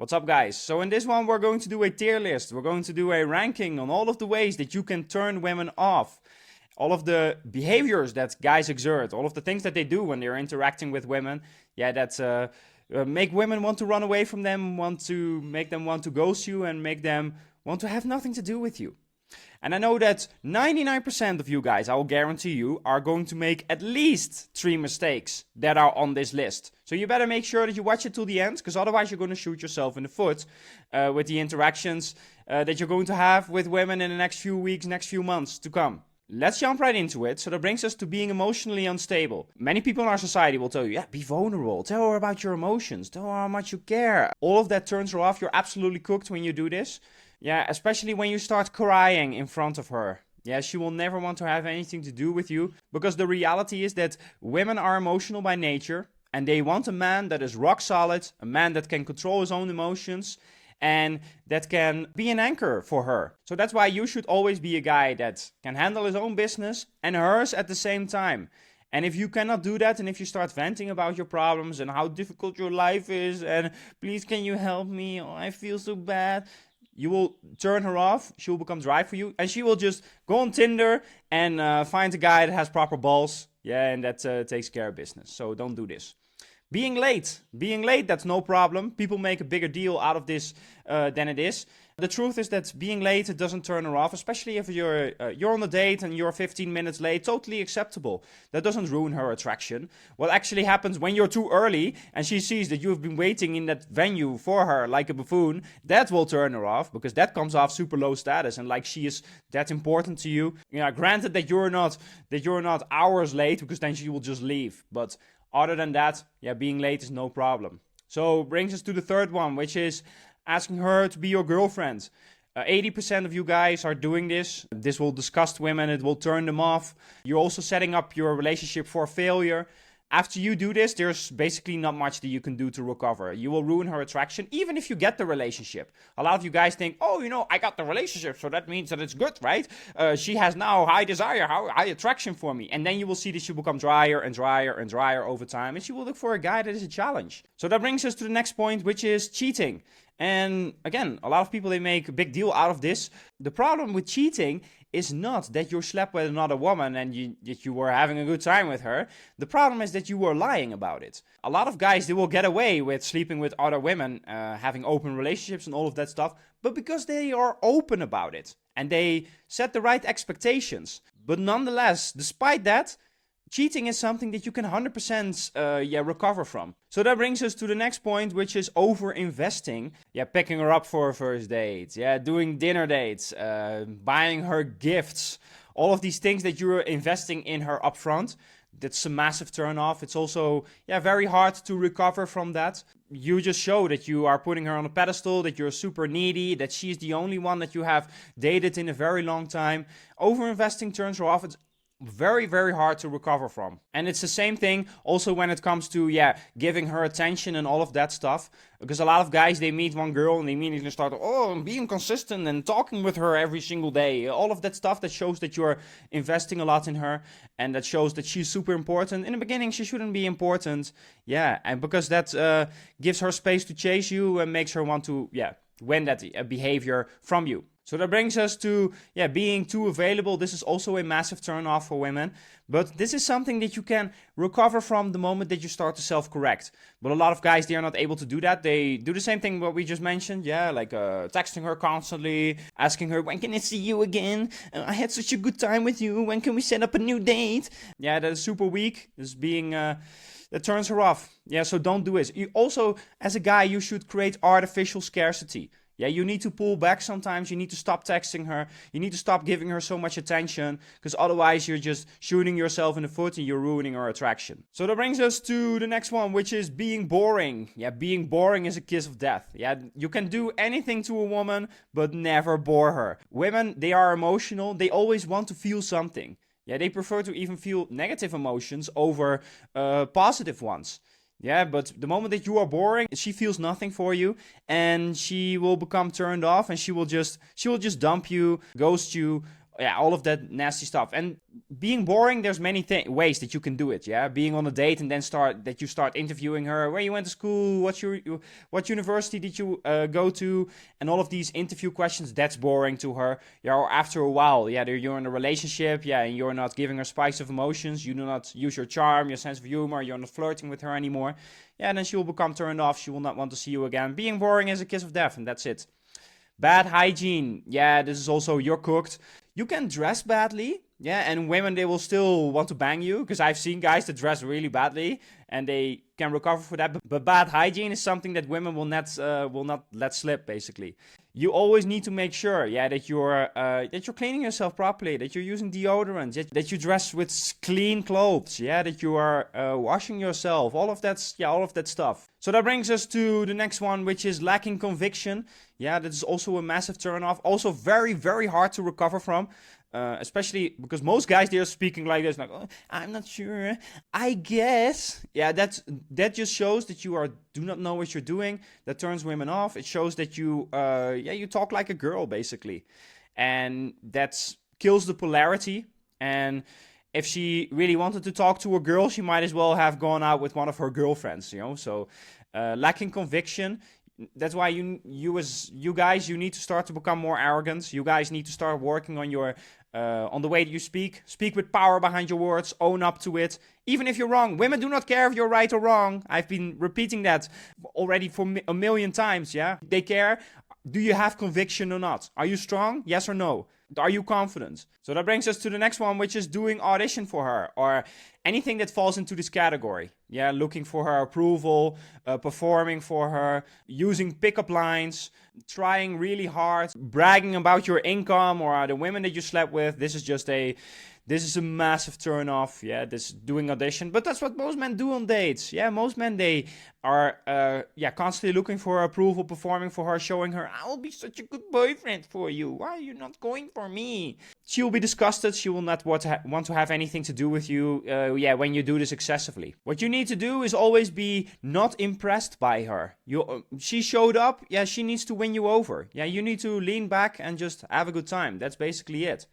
What's up, guys? So in this one we're going to do a tier list. We're going to do a ranking on all of the ways that you can turn women off. All of the behaviors that guys exert, all of the things that they do when they're interacting with women. Yeah, that make women want to run away from them, make them want to ghost you, and make them want to have nothing to do with you. And I know that 99% of you guys, I will guarantee you, are going to make at least 3 mistakes that are on this list. So you better make sure that you watch it till the end, because otherwise you're going to shoot yourself in the foot with the interactions that you're going to have with women in the next few weeks, next few months to come. Let's jump right into it. So that brings us to being emotionally unstable. Many people in our society will tell you, yeah, be vulnerable. Tell her about your emotions. Tell her how much you care. All of that turns her off. You're absolutely cooked when you do this. Yeah, especially when you start crying in front of her. Yeah, she will never want to have anything to do with you, because the reality is that women are emotional by nature and they want a man that is rock solid, a man that can control his own emotions and that can be an anchor for her. So that's why you should always be a guy that can handle his own business and hers at the same time. And if you cannot do that, and if you start venting about your problems and how difficult your life is and please can you help me, oh, I feel so bad, you will turn her off, she will become dry for you, and she will just go on Tinder and find a guy that has proper balls, yeah, and that takes care of business. So don't do this. Being late, that's no problem. People make a bigger deal out of this than it is. The truth is that being late, it doesn't turn her off, especially if you're on a date and you're 15 minutes late. Totally acceptable. That doesn't ruin her attraction. What actually happens when you're too early and she sees that you've been waiting in that venue for her like a buffoon, that will turn her off, because that comes off super low status and like she is that important to you. Yeah, granted that you're not hours late, because then she will just leave. But other than that, yeah, being late is no problem. So brings us to the third one, which is asking her to be your girlfriend. 80% of you guys are doing this. This will disgust women. It will turn them off. You're also setting up your relationship for failure. After you do this, there's basically not much that you can do to recover. You will ruin her attraction, even if you get the relationship. A lot of you guys think, oh, I got the relationship, so that means that it's good, right? She has now high desire, high attraction for me. And then you will see that she will become drier and drier and drier over time, and she will look for a guy that is a challenge. So that brings us to the next point, which is cheating. And again, a lot of people, they make a big deal out of this. The problem with cheating is not that you slept with another woman and that you were having a good time with her. The problem is that you were lying about it. A lot of guys, they will get away with sleeping with other women, having open relationships and all of that stuff, but because they are open about it and they set the right expectations. But nonetheless, despite that, cheating is something that you can 100% recover from. So that brings us to the next point, which is over-investing. Yeah, picking her up for a first date. Yeah, doing dinner dates. Buying her gifts. All of these things that you're investing in her upfront. That's a massive turn off. It's also very hard to recover from that. You just show that you are putting her on a pedestal, that you're super needy, that she's the only one that you have dated in a very long time. Over-investing turns her off. It's very, very hard to recover from. And it's the same thing also when it comes to giving her attention and all of that stuff, because a lot of guys, they meet one girl and they immediately start being consistent and talking with her every single day, all of that stuff that shows that you're investing a lot in her and that shows that she's super important. In the beginning she shouldn't be important, and because that gives her space to chase you and makes her want to win that behavior from you. So that brings us to being too available. This is also a massive turn off for women. But this is something that you can recover from the moment that you start to self-correct. But a lot of guys, they are not able to do that. They do the same thing what we just mentioned. Like texting her constantly, asking her, when can I see you again? I had such a good time with you. When can we set up a new date? Yeah, that is super weak. This is being... that turns her off. Yeah, so don't do it. You also, as a guy, you should create artificial scarcity. Yeah, you need to pull back sometimes. You need to stop texting her. You need to stop giving her so much attention, because otherwise you're just shooting yourself in the foot and you're ruining her attraction. So that brings us to the next one, which is being boring. Yeah, being boring is a kiss of death. Yeah, you can do anything to a woman, but never bore her. Women, they are emotional. They always want to feel something. Yeah, they prefer to even feel negative emotions over positive ones. Yeah, but the moment that you are boring, she feels nothing for you and she will become turned off and she will just dump you, ghost you, Yeah, all of that nasty stuff. And being boring, there's many ways that you can do it. Yeah, being on a date and then you start interviewing her, where you went to school, what university did you go to, and all of these interview questions. That's boring to her. Yeah, or after a while, yeah, you're in a relationship, yeah, and you're not giving her spikes of emotions. You do not use your charm, your sense of humor. You're not flirting with her anymore. Yeah, and then she will become turned off. She will not want to see you again. Being boring is a kiss of death, and that's it. Bad hygiene. Yeah, this is also you're cooked. You can dress badly. Yeah, and women, they will still want to bang you, because I've seen guys that dress really badly and they can recover for that. But bad hygiene is something that women will not let slip, basically. You always need to make sure, yeah, that you're cleaning yourself properly, that you're using deodorant, that you dress with clean clothes, yeah, that you are washing yourself, all of that stuff. So that brings us to the next one, which is lacking conviction. Yeah, that is also a massive turnoff. Also very, very hard to recover from. Especially because most guys, they're speaking like this, like, oh, I'm not sure, I guess. Yeah, that just shows that you do not know what you're doing. That turns women off. It shows that you talk like a girl, basically, and that kills the polarity. And if she really wanted to talk to a girl, she might as well have gone out with one of her girlfriends, you know. So lacking conviction. That's why you guys, you need to start to become more arrogant. You guys need to start working on on the way that you speak. Speak with power behind your words. Own up to it. Even if you're wrong. Women do not care if you're right or wrong. I've been repeating that already for a million times, yeah? They care. Do you have conviction or not? Are you strong? Yes or no? Are you confident? So that brings us to the next one, which is doing audition for her, or anything that falls into this category. Yeah, looking for her approval, performing for her, using pickup lines, trying really hard, bragging about your income or the women that you slept with. This is a massive turn off. Yeah, this doing audition. But that's what most men do on dates. Yeah, most men, they are constantly looking for her approval, performing for her, showing her, I will be such a good boyfriend for you. Why are you not going for me? She will be disgusted. She will not want to have anything to do with you when you do this excessively. What you need to do is always be not impressed by her. She showed up. Yeah, she needs to win you over. Yeah, you need to lean back and just have a good time. That's basically it.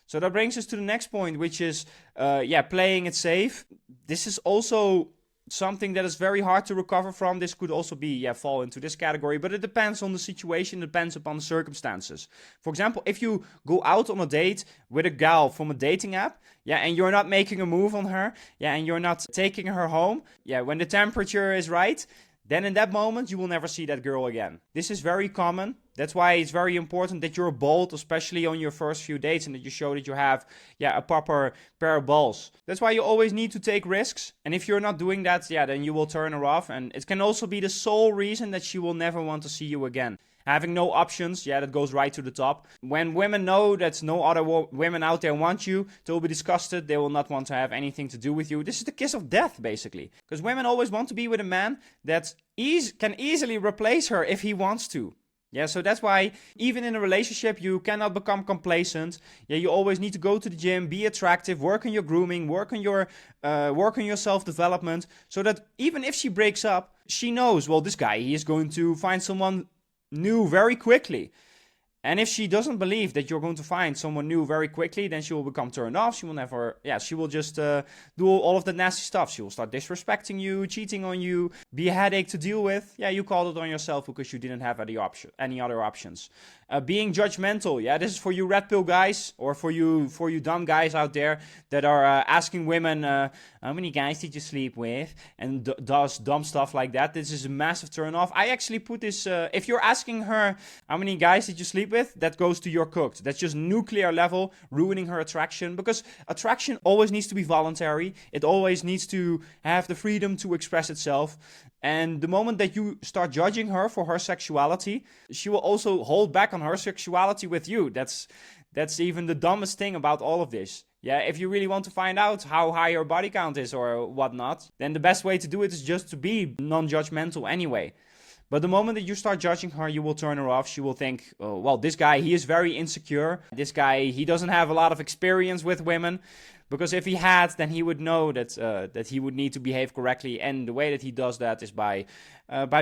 So that brings us to the next point, which is, playing it safe. This is also something that is very hard to recover from. This could also fall into this category, but it depends on the situation, it depends upon the circumstances. For example, if you go out on a date with a gal from a dating app, and you're not making a move on her, and you're not taking her home, when the temperature is right, then in that moment, you will never see that girl again. This is very common. That's why it's very important that you're bold, especially on your first few dates, and that you show that you have, a proper pair of balls. That's why you always need to take risks. And if you're not doing that, then you will turn her off. And it can also be the sole reason that she will never want to see you again. Having no options, that goes right to the top. When women know that no other women out there want you, they will be disgusted. They will not want to have anything to do with you. This is the kiss of death, basically. Because women always want to be with a man that can easily replace her if he wants to. Yeah, so that's why even in a relationship, you cannot become complacent. Yeah, you always need to go to the gym, be attractive, work on your grooming, work on your self-development, so that even if she breaks up, she knows, well, this guy, he is going to find someone new very quickly. And if she doesn't believe that you're going to find someone new very quickly, then she will become turned off. She will never, she will just do all of the nasty stuff. She will start disrespecting you, cheating on you, be a headache to deal with. Yeah, you called it on yourself because you didn't have any other options. Being judgmental. Yeah, this is for you red pill guys, or for you dumb guys out there that are asking women, how many guys did you sleep with? And does dumb stuff like that. This is a massive turn off. I actually put this, if you're asking her, how many guys did you sleep with? That goes to you're cooked. That's just nuclear level, ruining her attraction. Because attraction always needs to be voluntary. It always needs to have the freedom to express itself. And the moment that you start judging her for her sexuality, she will also hold back on her sexuality with you. That's even the dumbest thing about all of this. Yeah, if you really want to find out how high your body count is or whatnot, then the best way to do it is just to be non-judgmental anyway. But the moment that you start judging her, you will turn her off. She will think, oh, well, this guy, he is very insecure. This guy, he doesn't have a lot of experience with women. Because if he had, then he would know that he would need to behave correctly. And the way that he does that is by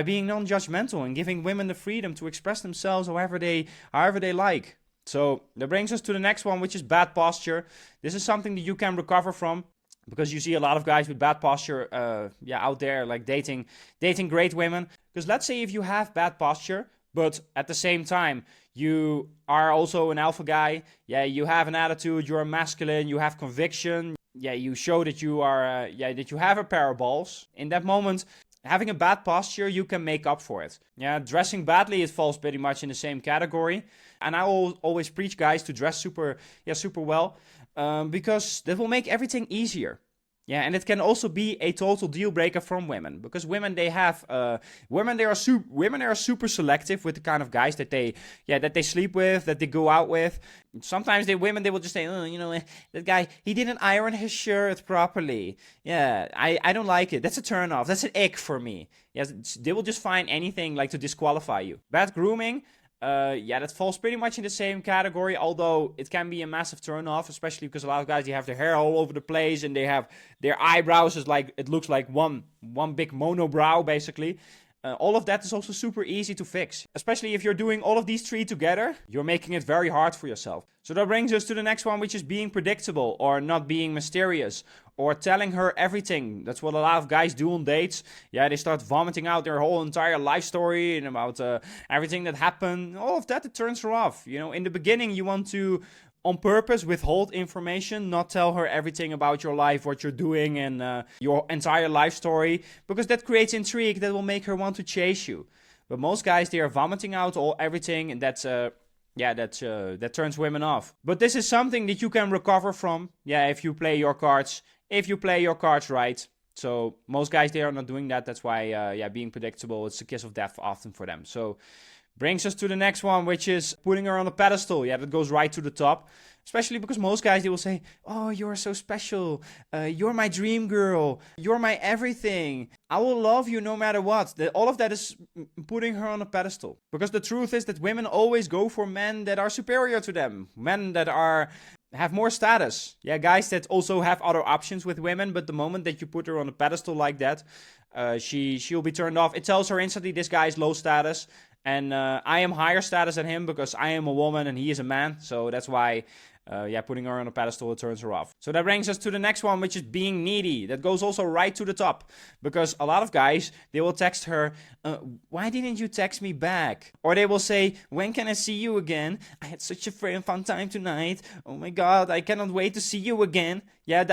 being non-judgmental and giving women the freedom to express themselves however they like. So that brings us to the next one, which is bad posture. This is something that you can recover from, because you see a lot of guys with bad posture, out there, like dating great women. Because let's say if you have bad posture, but at the same time you are also an alpha guy, you have an attitude, you're masculine, you have conviction, you show that you are, that you have a pair of balls. In that moment, having a bad posture, you can make up for it. Dressing badly, it falls pretty much in the same category. And I will always preach guys to dress super well, because that will make everything easier. And it can also be a total deal breaker from women, because women are super selective with the kind of guys that they sleep with, that they go out with. Sometimes women will just say, oh, that guy, he didn't iron his shirt properly. I don't like it. That's a turn off. That's an ick for me. They will just find anything like to disqualify you. Bad grooming. That falls pretty much in the same category, although it can be a massive turn off, especially because a lot of guys, they have their hair all over the place and they have their eyebrows it looks like one big monobrow, basically. All of that is also super easy to fix. Especially if you're doing all of these three together, you're making it very hard for yourself. So that brings us to the next one, which is being predictable or not being mysterious or telling her everything. That's what a lot of guys do on dates. They start vomiting out their whole entire life story and about everything that happened. All of that, it turns her off. In the beginning, you want to, on purpose, withhold information, not tell her everything about your life, what you're doing, and your entire life story, because that creates intrigue that will make her want to chase you. But most guys, they are vomiting out everything, and that turns women off. But this is something that you can recover from, if you play your cards right. So most guys, they are not doing that. That's why, being predictable, it's a kiss of death often for them. So brings us to the next one, which is putting her on a pedestal. That goes right to the top. Especially because most guys, they will say, oh, you're so special. You're my dream girl. You're my everything. I will love you no matter what. All of that is putting her on a pedestal. Because the truth is that women always go for men that are superior to them. Men that have more status. Guys that also have other options with women. But the moment that you put her on a pedestal like that, she'll be turned off. It tells her instantly, this guy is low status. And I am higher status than him because I am a woman and he is a man. So that's why, putting her on a pedestal, it turns her off. So that brings us to the next one, which is being needy. That goes also right to the top. Because a lot of guys, they will text her, why didn't you text me back? Or they will say, when can I see you again? I had such a fun time tonight. Oh my God, I cannot wait to see you again.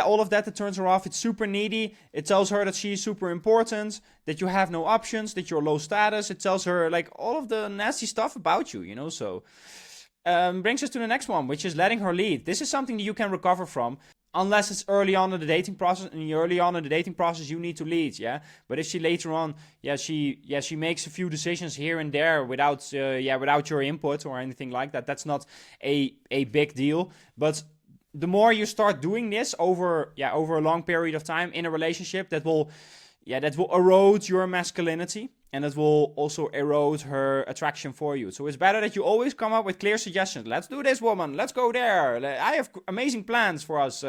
All of that turns her off. It's super needy. It tells her that she's super important, that you have no options, that you're low status. It tells her like all of the nasty stuff about you, so... brings us to the next one, which is letting her lead. This is something that you can recover from, unless it's early on in the dating process. And early on in the dating process, you need to lead, But if she later on, she makes a few decisions here and there without your input or anything like that. That's not a big deal. But the more you start doing this over a long period of time in a relationship, that will erode your masculinity. And it will also erode her attraction for you. So it's better that you always come up with clear suggestions. Let's do this, woman. Let's go there. I have amazing plans for us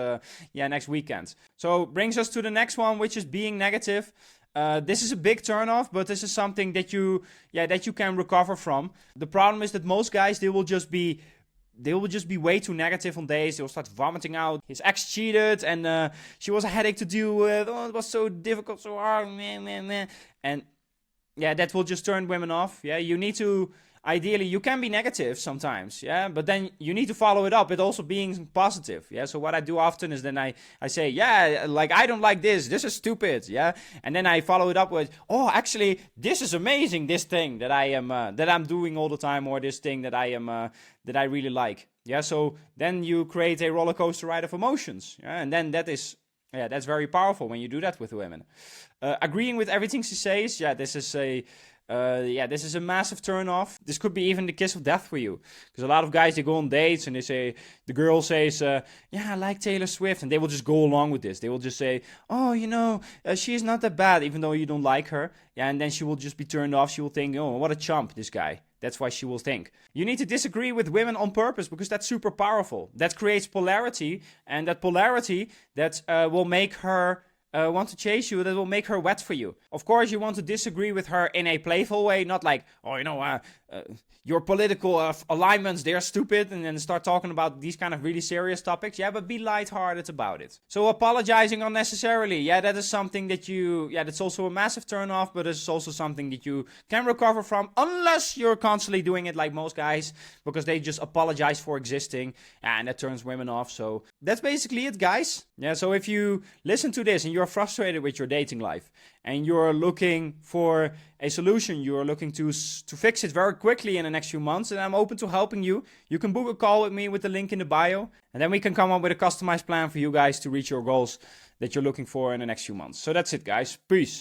next weekend. So brings us to the next one, which is being negative. This is a big turnoff, but this is something that you can recover from. The problem is that most guys, they will just be way too negative on days. They will start vomiting out. His ex cheated and she was a headache to deal with. Oh, it was so difficult, so hard. Meh. And that will just turn women off. You need to, ideally, you can be negative sometimes. But then you need to follow it up with also being positive. So what I do often is then I say, I don't like this. This is stupid. And then I follow it up with, oh, actually, this is amazing. This thing that I'm doing all the time, or this thing that that I really like. So then you create a roller coaster ride of emotions. And then that's very powerful when you do that with women. Agreeing with everything she says, this is a massive turn off. This could be even the kiss of death for you. Because a lot of guys, they go on dates and they say, the girl says, I like Taylor Swift. And they will just go along with this. They will just say, oh, she is not that bad, even though you don't like her. And then she will just be turned off. She will think, oh, what a chump, this guy. That's why she will think. You need to disagree with women on purpose because that's super powerful. That creates polarity. And that polarity, that will make her want to chase you, that will make her wet for you. Of course, you want to disagree with her in a playful way, not like, oh, your political alignments, they're stupid, and then start talking about these kind of really serious topics. Yeah, but be lighthearted about it. So apologizing unnecessarily, yeah, that is something that that's also a massive turn off, but it's also something that you can recover from, unless you're constantly doing it like most guys, because they just apologize for existing, and that turns women off. So that's basically it, guys. Yeah, so if you listen to this and you're frustrated with your dating life, and you're looking for a solution, you're looking to fix it very quickly in the next few months, and I'm open to helping you. You can book a call with me with the link in the bio, and then we can come up with a customized plan for you guys to reach your goals that you're looking for in the next few months. So that's it, guys. Peace.